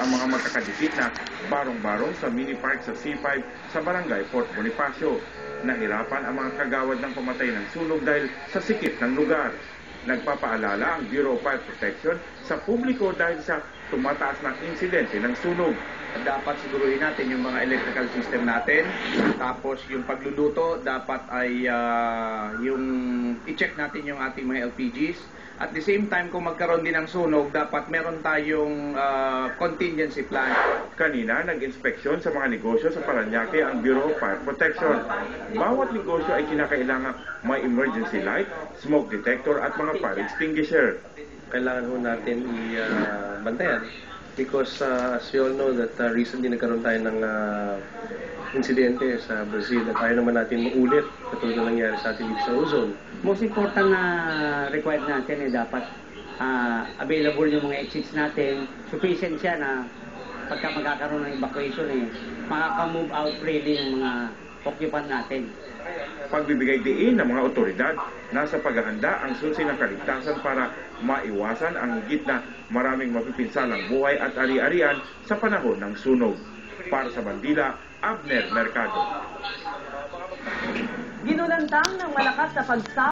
ang mga magkakadikit na barong-barong sa mini park sa C5 sa barangay Fort Bonifacio. Nahirapan ang mga kagawad ng pamatay ng sunog dahil sa sikip ng lugar. Nagpapaalala ang Bureau of Fire Protection sa publiko dahil sa tumataas ng insidente ng sunog. Dapat siguruhin natin yung mga electrical system natin. Tapos yung pagluluto, dapat ay yung i-check natin yung ating mga LPGs. At the same time, kung magkaroon din ng sunog, dapat meron tayong contingency plan. Kanina, nag-inspeksyon sa mga negosyo sa Parañaque ang Bureau of Fire Protection. Bawat negosyo ay kinakailangan may emergency light, smoke detector at mga fire extinguisher. Kailangan ho natin i-bantayan because as we all know that recently nagkaroon tayo ng insidente sa Brazil at ayaw naman natin maulit katulad na nangyari sa atin dito sa Luzon. Most important na required natin dapat available yung mga exits natin, sufficient siya na pagka magkakaroon ng evacuation makaka-move out freely yung mga occupant natin. Pagbibigay diin ng mga otoridad, nasa paghahanda ang susi ng kaligtasan para maiwasan ang higit na maraming mapipinsalang buhay at ari-arian sa panahon ng sunog. Para sa Bandila, Abner Mercado. Ginulantang ng malakas na